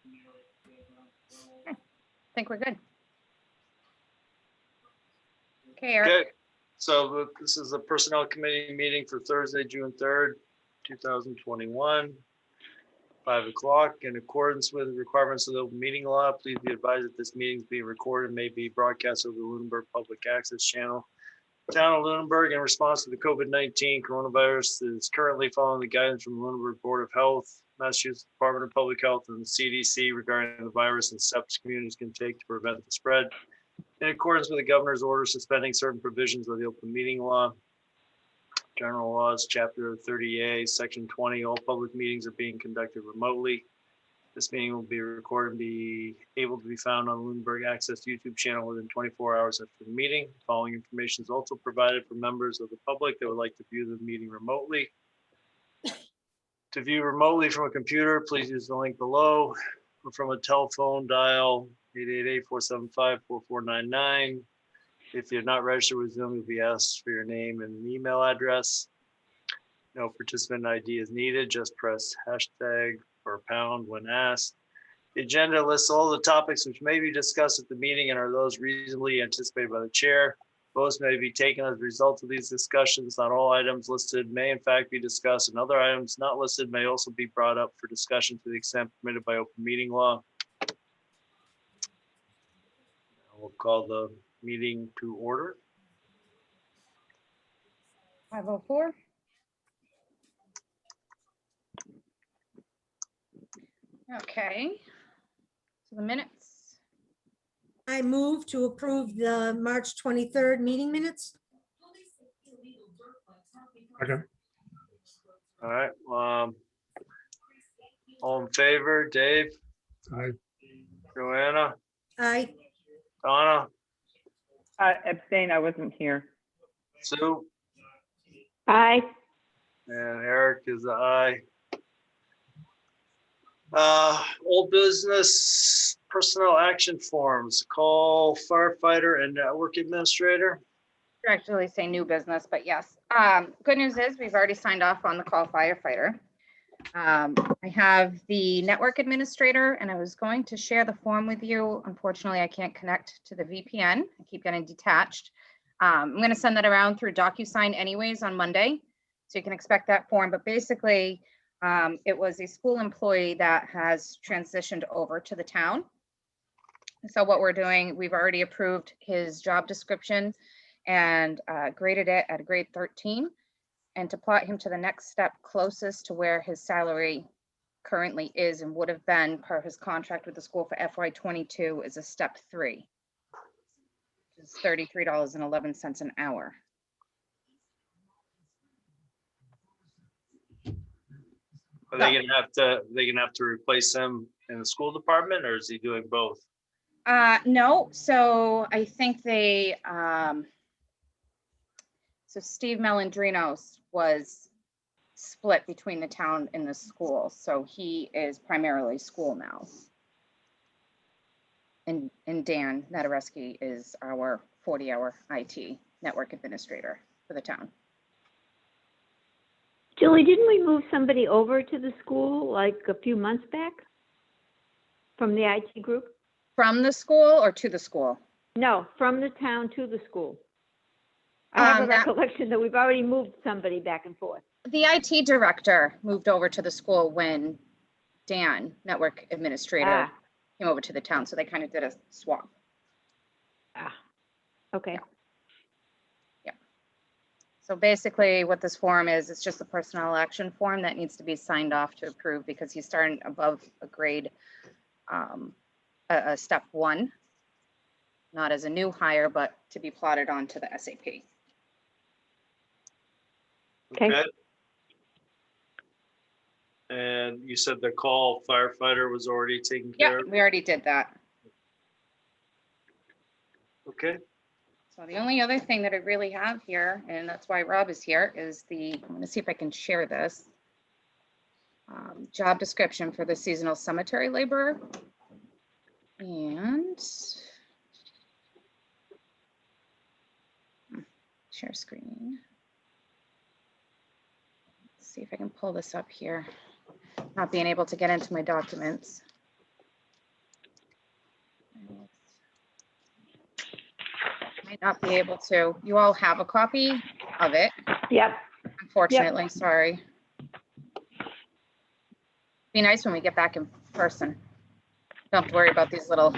I think we're good. Okay, Eric. Okay, so this is a personnel committee meeting for Thursday, June 3rd, 2021, 5 o'clock. In accordance with the requirements of the open meeting law, please be advised that this meeting is being recorded and may be broadcast over the Lunenburg Public Access Channel. Town of Lunenburg, in response to the COVID-19 coronavirus, is currently following the guidance from the Lunenburg Board of Health, Massachusetts Department of Public Health, and the CDC regarding the virus and steps communities can take to prevent the spread. In accordance with the governor's order suspending certain provisions of the open meeting law, general laws, chapter 30A, section 20, all public meetings are being conducted remotely. This meeting will be recorded and be able to be found on the Lunenburg Access YouTube channel within 24 hours after the meeting. The following information is also provided for members of the public that would like to view the meeting remotely. To view remotely from a computer, please use the link below, or from a telephone, dial 888-475-4499. If you're not registered with Zoom, you'll be asked for your name and an email address. No participant ID is needed. Just press hashtag or pound when asked. The agenda lists all the topics which may be discussed at the meeting and are those reasonably anticipated by the chair. Votes may be taken as a result of these discussions. Not all items listed may in fact be discussed, and other items not listed may also be brought up for discussion to the extent permitted by open meeting law. We'll call the meeting to order. 5:04. Okay. So the minutes. I move to approve the March 23rd meeting minutes. Okay. All right. All in favor, Dave, Aye. Joanna, Aye. Donna, Abstain, I wasn't here. Sue, Aye. and Eric is an aye. Old business personnel action forms, call firefighter and network administrator. Actually say new business, but yes. Good news is we've already signed off on the call firefighter. I have the network administrator and I was going to share the form with you. Unfortunately, I can't connect to the VPN. I keep getting detached. I'm going to send that around through DocuSign anyways on Monday. So you can expect that form, but basically it was a school employee that has transitioned over to the town. So what we're doing, we've already approved his job description and graded it at a grade 13. And to plot him to the next step closest to where his salary currently is and would have been per his contract with the school for FY22 is a step 3. Which is $33.11 an hour. Are they gonna have to replace him in the school department, or is he doing both? No, so I think they, so Steve Melandrinos was split between the town and the school. So he is primarily school now. And Dan Nadareski is our 40-hour IT network administrator for the town. Julie, didn't we move somebody over to the school like a few months back from the IT group? From the school or to the school? No, from the town to the school. I have a That- recollection that we've already moved somebody back and forth. The IT director moved over to the school when Dan, network administrator, came over to the town. So they kind of did a swap. Okay. So basically what this form is, it's just a personnel action form that needs to be signed off to approve because he's starting above a grade, a step 1, not as a new hire, but to be plotted onto the SAP. Okay. And you said the call firefighter was already taken Yeah, care of? we already did that. Okay, So the only other thing that I really have here, and that's why Rob is here, is I'm gonna see if I can share this. Job description for the seasonal cemetery laborer. And share screen. Let's see if I can pull this up here. Not being able to get into my documents. not be able to. You all have a copy of it, Yep. unfortunately, sorry. Be nice when we get back in person. Don't have to worry about these little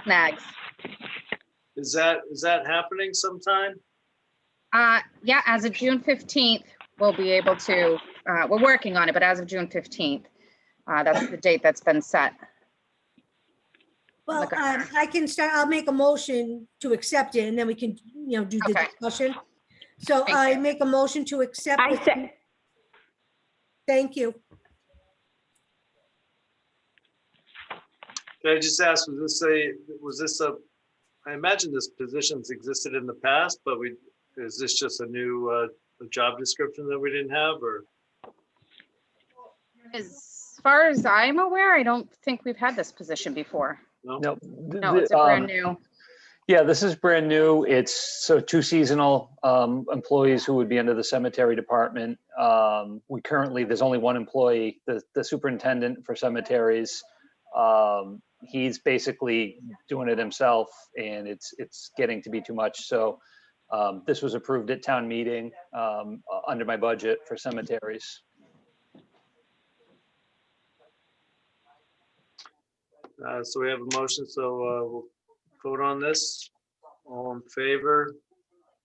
snags. Is that happening sometime? Yeah, as of June 15th, we'll be able to, we're working on it, but as of June 15th, that's the date that's been set. Well, Okay. I can start, I'll make a motion to accept it and then we can, do the Okay. discussion. So Thank I you. make a motion to accept. I the- said, Thank you. Can I just ask, was this a, I imagine this position's existed in the past, but is this just a new job description that we didn't have, or? As far as I'm aware, I don't think we've had this position before. No? No. No, it's a brand new. Yeah, this is brand new. It's so 2 seasonal employees who would be under the cemetery department. There's only 1 employee, the superintendent for cemeteries. He's basically doing it himself and it's getting to be too much. So this was approved at town meeting under my budget for cemeteries. So we have a motion, so we'll vote on this. All in favor?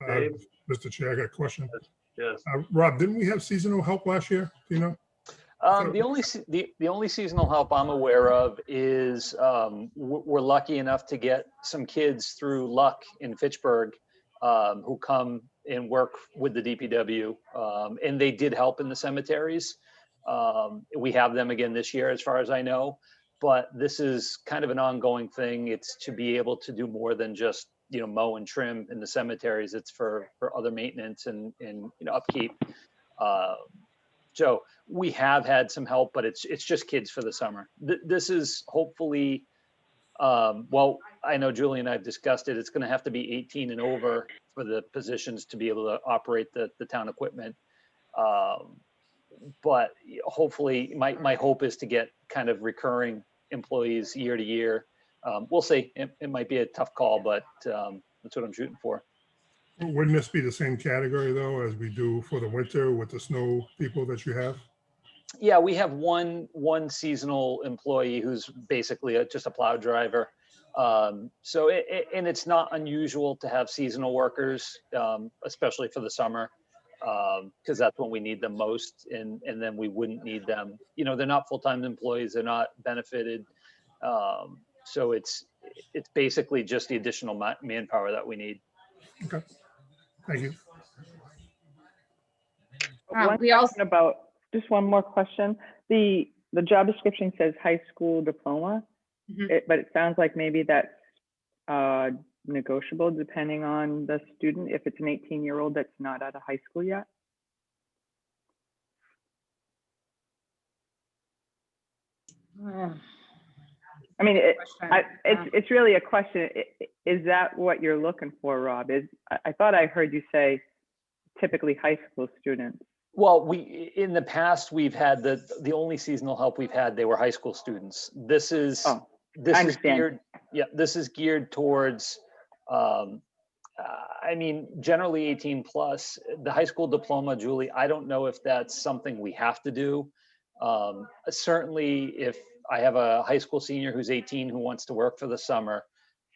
Dave? Mr. Chair, I got a question. Yes. Rob, didn't we have seasonal help last year? Do you know? The only seasonal help I'm aware of is we're lucky enough to get some kids through Luck in Fitchburg who come and work with the DPW, and they did help in the cemeteries. We have them again this year, as far as I know, but this is kind of an ongoing thing. It's to be able to do more than just mow and trim in the cemeteries. It's for other maintenance and upkeep. So we have had some help, but it's just kids for the summer. This is hopefully, well, I know Julie and I've discussed it. It's going to have to be 18 and over for the positions to be able to operate the town equipment. But hopefully, my hope is to get kind of recurring employees year to year. We'll see. It might be a tough call, but that's what I'm shooting for. Wouldn't this be the same category though, as we do for the winter with the snow people that you have? Yeah, we have one seasonal employee who's basically just a plow driver. So and it's not unusual to have seasonal workers, especially for the summer, because that's when we need them most, and then we wouldn't need them. They're not full-time employees, they're not benefited. So it's basically just the additional manpower that we need. Okay, thank you. We also, Just one more question. The job description says high school diploma, Mhm. but it sounds like maybe that's negotiable depending on the student, if it's an 18-year-old that's not out of high school yet. I mean, it's really a question. Is that what you're looking for, Rob? I thought I heard you say typically high school students. Well, in the past, we've had the only seasonal help we've had, they were high school students. This is understand. this is geared towards, I mean, generally 18 plus. The high school diploma, Julie, I don't know if that's something we have to do. Certainly, if I have a high school senior who's 18 who wants to work for the summer,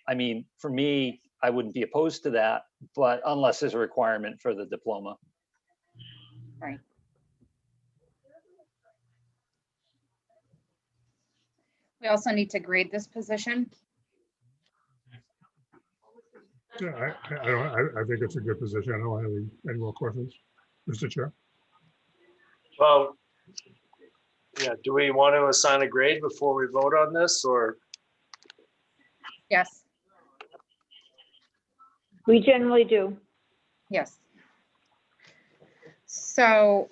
I mean, for me, I wouldn't be opposed to that, but unless there's a requirement for the diploma. right. We also need to grade this position. Yeah, I think it's a good position. I don't have any more questions. Mr. Chair? Well, yeah, do we want to assign a grade before we vote on this, or? Yes, we generally do. yes. So,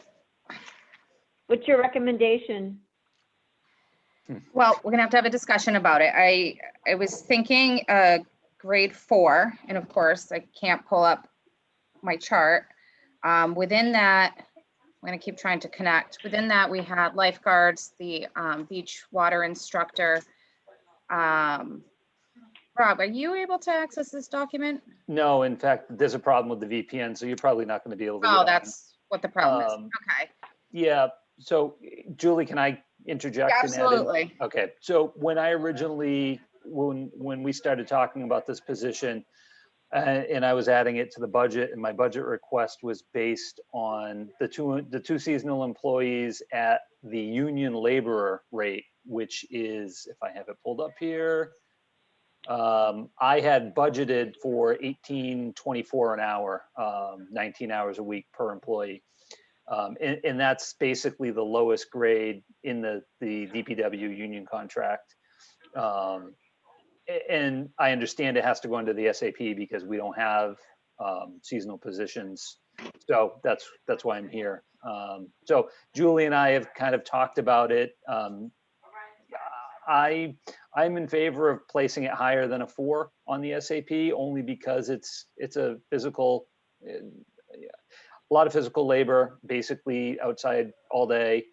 What's your recommendation? well, we're gonna have a discussion about it. I was thinking grade 4, and of course, I can't pull up my chart. Within that, I'm gonna keep trying to connect. Within that, we had lifeguards, the beach water instructor, Rob, are you able to access this document? No, in fact, there's a problem with the VPN, so you're probably not going to be able to. get Oh, on. that's what the problem is. Um, Okay. Yeah, so Julie, can I interject? Yeah, and add in? absolutely. Okay, so when I originally, when we started talking about this position, and I was adding it to the budget, and my budget request was based on the two seasonal employees at the union laborer rate, which is, if I have it pulled up here, I had budgeted for 18.24 an hour, 19 hours a week per employee. And that's basically the lowest grade in the DPW union contract. And I understand it has to go into the SAP because we don't have seasonal positions. So that's why I'm here. So Julie and I have kind of talked about it. I'm in favor of placing it higher than a 4 on the SAP, only because it's a physical, a lot of physical labor, basically outside all day,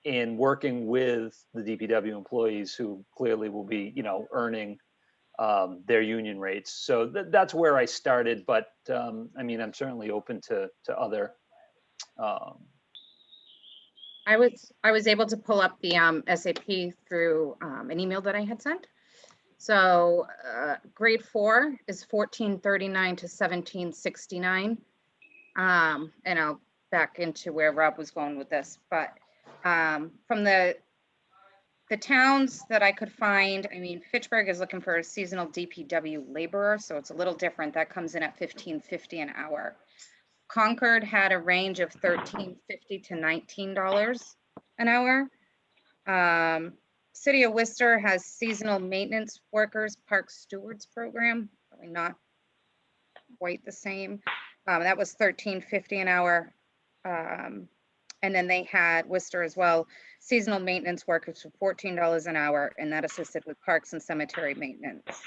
and working with the DPW employees who clearly will be, earning their union rates. So that's where I started, but I mean, I'm certainly open to other. I was able to pull up the SAP through an email that I had sent. So grade 4 is 1439 to 1769. And I'll back into where Rob was going with this, but from the towns that I could find, I mean, Fitchburg is looking for a seasonal DPW laborer, so it's a little different. That comes in at $15.50 an hour. Concord had a range of $13.50 to $19 an hour. City of Worcester has seasonal maintenance workers park stewards program, probably not quite the same. That was $13.50 an hour. And then they had Worcester as well, seasonal maintenance workers for $14 an hour, and that assisted with parks and cemetery maintenance.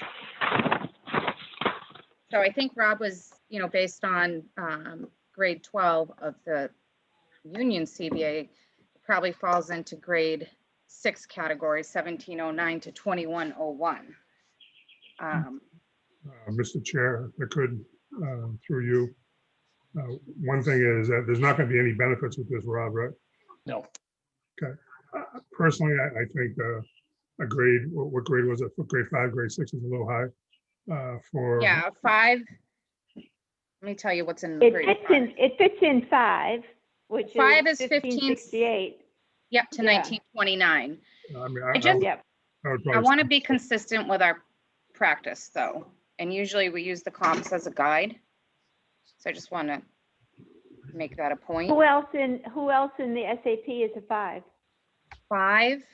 So I think Rob was, based on grade 12 of the union CBA, probably falls into grade 6 category, 1709 to 2101. Mr. Chair, if I could, through you. One thing is that there's not going to be any benefits with this, Rob, right? No, Personally, I think a grade, what grade was it? For grade 5, grade 6 is a little high for. Yeah, 5. Let me tell you what's in the grade 5. It fits in 5, which 5 is is 1568. Yep, to Yeah. 1929. I mean, I just- Yep. would I probably want to be consistent with our practice though. And usually we use the comps as a guide. So I just want to make that a point. Who else in the SAP is a 5? 5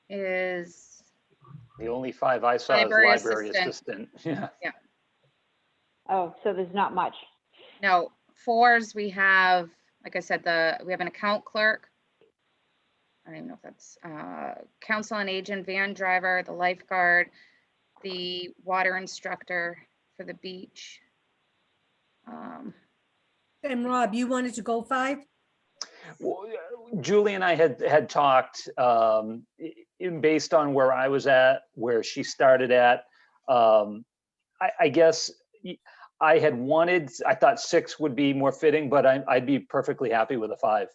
is, the only 5 I saw is Library library assistant. assistant. Yeah. Oh, so there's not much. no, 4s we have, like I said, we have an account clerk. I don't even know if that's council on agent, van driver, the lifeguard, the water instructor for the beach. And Rob, you wanted to go 5? Well, Julie and I had talked, based on where I was at, where she started at. I guess I thought 6 would be more fitting, but I'd be perfectly happy with a 5.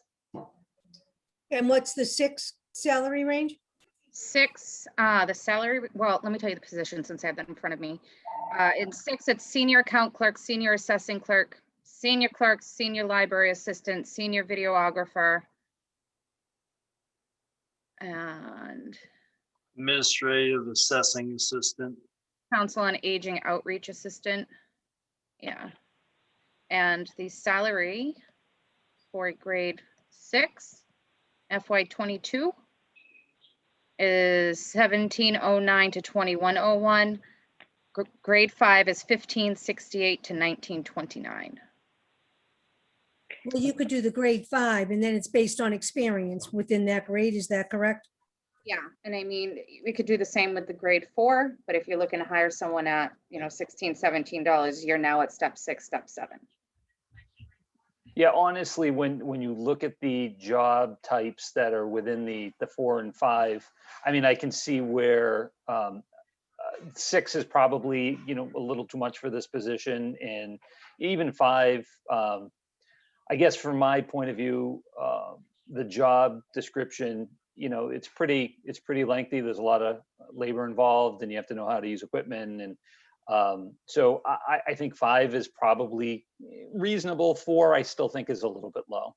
And what's the 6 salary range? 6, the salary, well, let me tell you the position since I have that in front of me. In 6, it's senior account clerk, senior assessing clerk, senior clerk, senior library assistant, senior videographer. And Administrative assessing assistant. council on aging outreach assistant. Yeah. And the salary for grade 6, FY22 is 1709 to 2101. Grade 5 is 1568 to 1929. Well, you could do the grade 5 and then it's based on experience within that grade. Is that correct? Yeah, and I mean, we could do the same with the grade 4, but if you're looking to hire someone at, $16, $17, you're now at step 6, step 7. Yeah, honestly, when you look at the job types that are within the 4 and 5, I mean, I can see where 6 is probably, a little too much for this position, and even 5, I guess from my point of view, the job description, it's pretty lengthy. There's a lot of labor involved, and you have to know how to use equipment. And so I think 5 is probably reasonable. 4, I still think is a little bit low.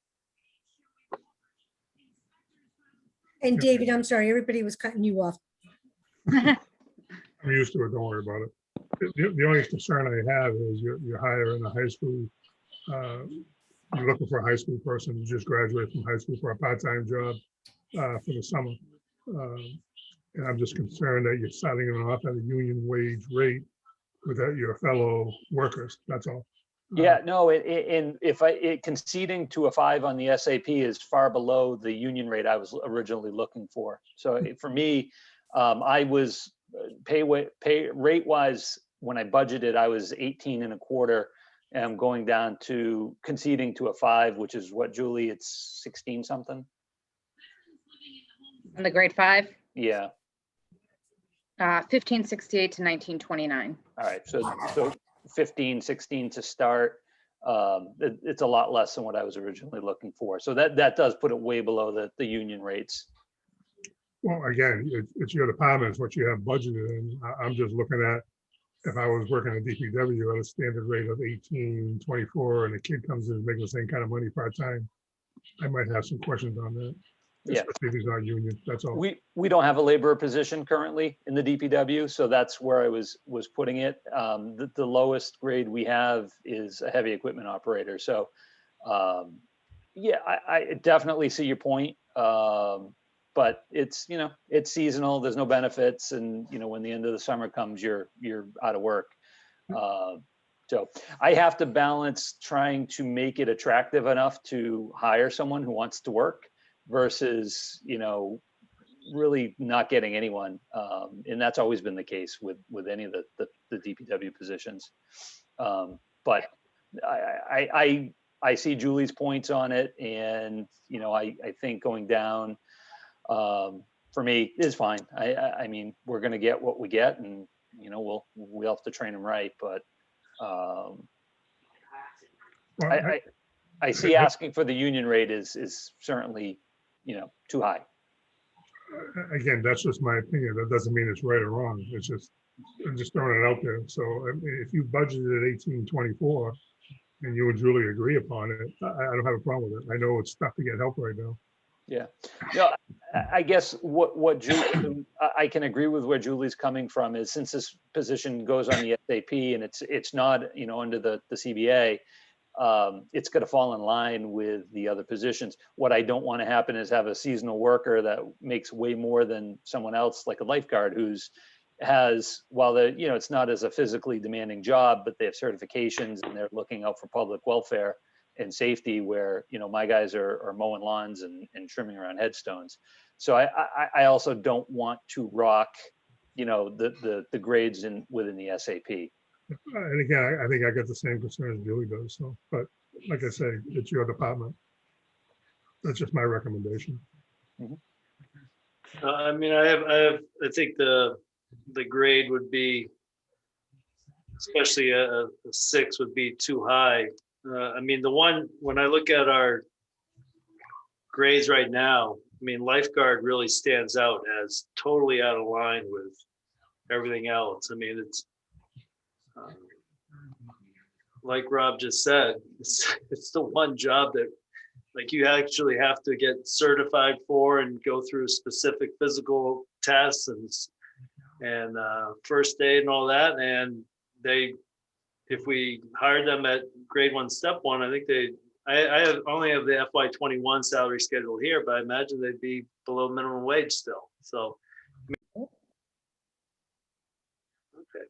And David, I'm sorry, everybody was cutting you off. I'm used to it, don't worry about it. The only concern I have is you're hiring a high school, you're looking for a high school person who just graduated from high school for a part-time job for the summer. And I'm just concerned that you're starting them off at a union wage rate without your fellow workers, that's all. Yeah, no, conceding to a 5 on the SAP is far below the union rate I was originally looking for. So for me, I was pay rate wise, when I budgeted, I was 18 and a quarter, and I'm going down to conceding to a 5, which is what, Julie, it's 16 something? And the grade 5, Yeah, 1568 to 1929. all right, so 15, 16 to start. It's a lot less than what I was originally looking for. So that does put it way below the union rates. Well, again, it's your department, it's what you have budgeted, and I'm just looking at, if I was working at DPW at a standard rate of 18.24, and a kid comes in and making the same kind of money part-time, I might have some questions on that. Yeah. Especially if he's not union, that's all. We don't have a laborer position currently in the DPW, so that's where I was putting it. The lowest grade we have is a heavy equipment operator. So, yeah, I definitely see your point. But it's, it's seasonal. There's no benefits, and when the end of the summer comes, you're out of work. So I have to balance trying to make it attractive enough to hire someone who wants to work versus, really not getting anyone. And that's always been the case with any of the DPW positions. But I see Julie's points on it, and, I think going down for me is fine. I mean, we're going to get what we get, and, we'll have to train them right. But Well, I see asking for the union rate is certainly, too high. Again, that's just my opinion. That doesn't mean it's right or wrong. It's just, I'm just throwing it out there. So I mean, if you budgeted 18.24 and you and Julie agree upon it, I don't have a problem with it. I know it's tough to get help right now. Yeah. No, I guess what Julie, I can agree with where Julie's coming from is, since this position goes on the SAP and it's not, under the CBA, it's going to fall in line with the other positions. What I don't want to happen is have a seasonal worker that makes way more than someone else, like a lifeguard while it's not as a physically demanding job, but they have certifications and they're looking out for public welfare and safety, where, my guys are mowing lawns and trimming around headstones. So I also don't want to rock, the grades within the SAP. And again, I think I got the same concerns Julie does. So, but like I say, it's your department. That's just my recommendation. I mean, I think the grade would be, especially a 6 would be too high. I mean, when I look at our grades right now, I mean, lifeguard really stands out as totally out of line with everything else. I mean, it's like Rob just said, it's the one job that, like, you actually have to get certified for and go through specific physical tests and first aid and all that. And if we hired them at grade 1, step 1, I think I only have the FY21 salary schedule here, but I imagine they'd be below minimum wage still. So, okay.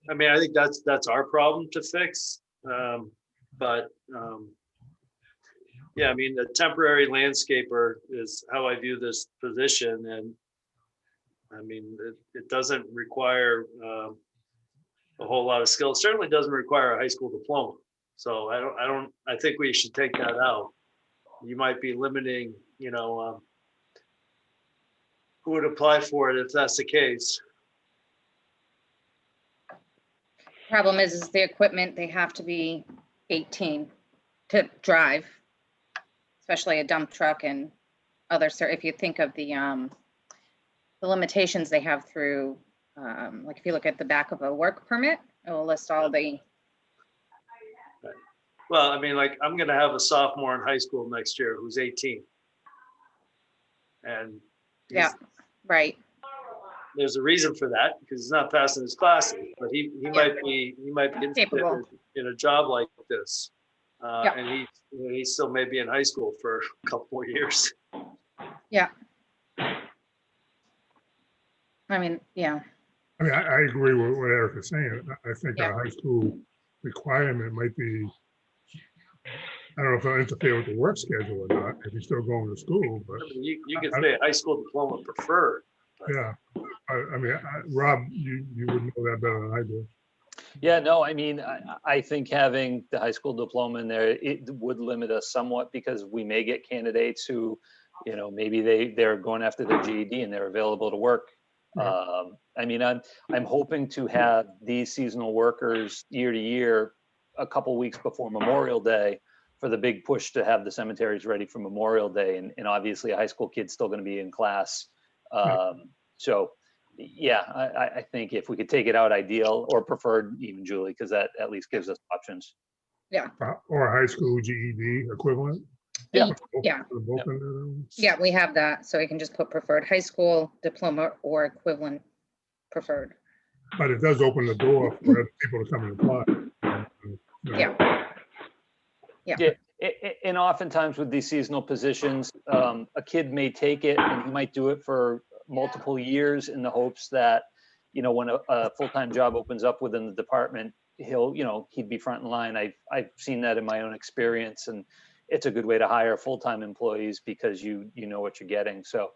I mean, I think that's our problem to fix. But yeah, I mean, the temporary landscaper is how I view this position. And I mean, it doesn't require a whole lot of skill. It certainly doesn't require a high school diploma. So I think we should take that out. You might be limiting, who would apply for it if that's the case. Problem is the equipment, they have to be 18 to drive, especially a dump truck and other, if you think of the limitations they have through, like if you look at the back of a work permit, it will list all the, Well, I mean, like, I'm gonna have a sophomore in high school next year who's 18. And yeah, he's- right, there's a reason for that, because he's not passing his classes, but he might be interested Capable. in a job like this. Yeah. And he still may be in high school for a couple more years. I mean, yeah, I mean, I agree with what Eric is saying. I think Yeah. a high school requirement might be, I don't know if it'll interfere with the work schedule or not, if he's still going to school, but I mean, you could say high school diploma preferred. yeah. I mean, Rob, you would know that better than I do. Yeah, no, I mean, I think having the high school diploma in there, it would limit us somewhat because we may get candidates who, you know, maybe they're going after their GED and they're available to work. Right. I mean, I'm hoping to have these seasonal workers year to year, a couple weeks before Memorial Day, for the big push to have the cemeteries ready for Memorial Day. And obviously a high school kid's still going to be in class. So yeah, I think if we could take it out, ideal, or preferred even, Julie, because that at least gives us options. Or a high school GED equivalent. Yeah. Yeah. Both of them. yeah, we have that, so we can just put preferred high school diploma or equivalent preferred. But it does open the door for other people to come and apply. Yeah. And oftentimes with these seasonal positions, a kid may take it and he might do it for multiple years in the hopes that, you know, when a full-time job opens up within the department, he'd be front in line. I've seen that in my own experience, and it's a good way to hire full-time employees because you know what you're getting. So,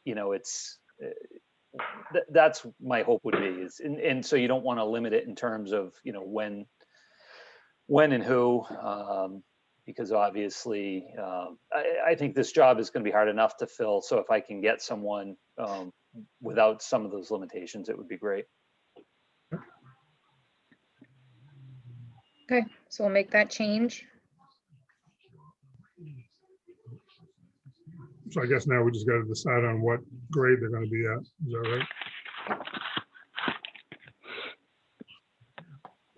you know, that's my hope would be is, and so you don't want to limit it in terms of, you know, when and who, because obviously I think this job is going to be hard enough to fill. So if I can get someone without some of those limitations, it would be great. Okay, so we'll make that change. So I guess now we just got to decide on what grade they're going to be at. Is that right?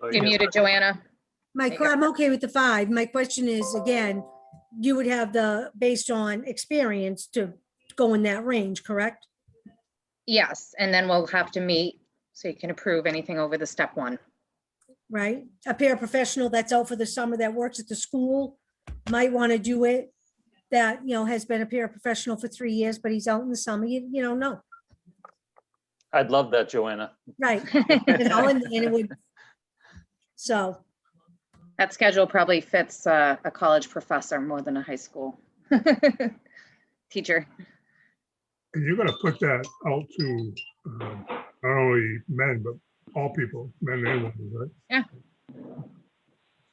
So You're muted, Joanna. I'm okay with the 5. My question is, again, you would have based on experience to go in that range, correct? Yes, and then we'll have to meet, so you can approve anything over the step 1. Right? A paraprofessional that's out for the summer that works at the school might want to do it, that, you know, has been a paraprofessional for 3 years, but he's out in the summer, you don't know. I'd love that, Joanna. Right. You know, and it would, so, That schedule probably fits a college professor more than a high school teacher. And you're going to put that out to not only men, but all people, men and women, right?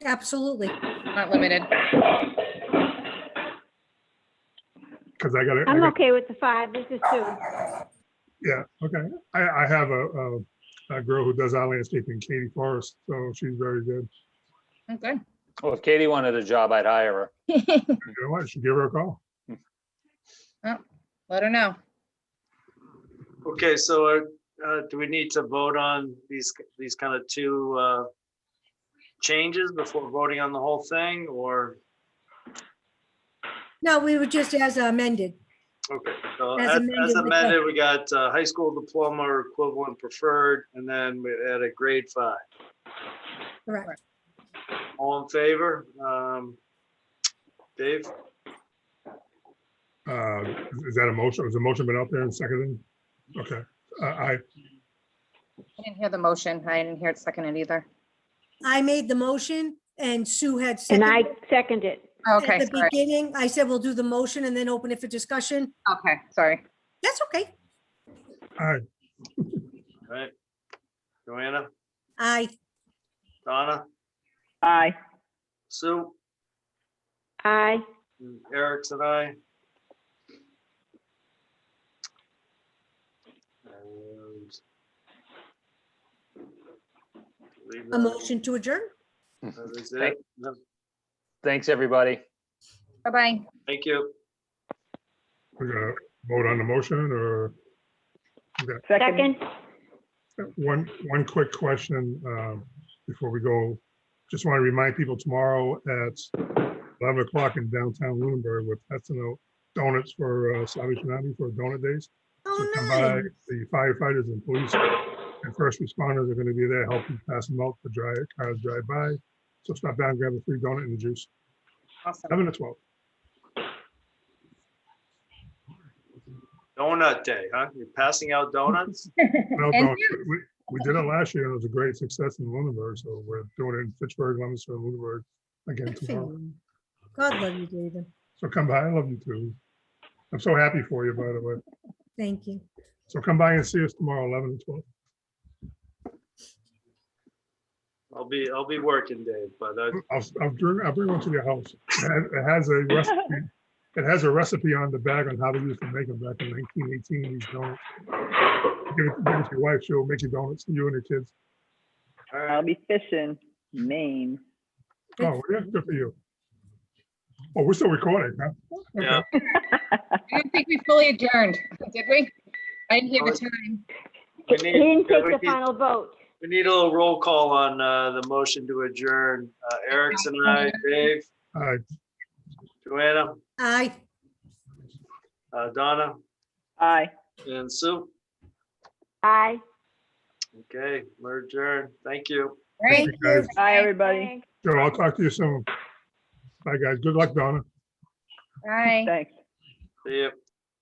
absolutely. Not limited. Because I got I'm to, okay with the 5. This is Sue. yeah, okay. I have a girl who does our landscaping, Katie Forrest, so she's very good. Okay. Well, if Katie wanted a job, I'd hire her. You know what? I should give her a call. Let her know. Okay, so do we need to vote on these kind of 2 changes before voting on the whole thing, or? No, we were just as amended. Okay, so As as amended with the- amended, we got high school diploma or equivalent preferred, and then we added grade 5. Correct. All in favor? Dave? Is that a motion? Has a motion been out there and seconded? Okay. I didn't hear the motion. I didn't hear it seconded either. I made the motion and Sue had And I seconded. second it. Okay, At the sorry. beginning, I said we'll do the motion and then open it for discussion. Okay, sorry. That's okay. All right. Right. Joanna? Aye. Donna? Aye. Sue? Aye. And Eric's and I. And Believe A that motion to adjourn? is it. Thanks, everybody. Bye-bye. Thank you. We're gonna vote on the motion or? Okay. Second, One quick question before we go. Just want to remind people tomorrow at 11 o'clock in downtown Lunenburg, we're passing out donuts for Salvation Army for Donut Days. So Oh, come by, nice. the firefighters and police and first responders are going to be there helping pass them out for cars drive by. So stop down and grab a free donut and a juice. Awesome. 11 to 12. Donut day, huh? You're passing out donuts? No, And no, we did it last year and it was a great success in Lunenburg. So we're doing it in Fitchburg, Leominster, Lunenburg again Good for tomorrow. you. God love you, David. So come by. I love you too. I'm so happy for you, by the way. Thank you. So come by and see us tomorrow, 11 to 12. I'll be working, Dave, but I'll bring one to your house. It has a recipe. It has a recipe on the bag on how they used to make them back in 1918. These donuts. Give it to your wife. She'll make you donuts for you and your kids. all I'll right. be fishing Maine. Oh, yeah, good for you. Oh, we're still recording, huh? Okay. Yeah. I didn't think we fully adjourned, did we? I didn't hear the time. We He need- didn't take we the need- final vote. We need a little roll call on the motion to adjourn. Erickson and I, Dave, All right. Joanna, Aye. Donna, Aye. and Sue. Aye. Okay, we're adjourned. Thank you. All right. Thank you. Bye, everybody. Thanks. Joe, I'll talk to you soon. Bye, guys. Good luck, Donna. Bye. Thanks. See you.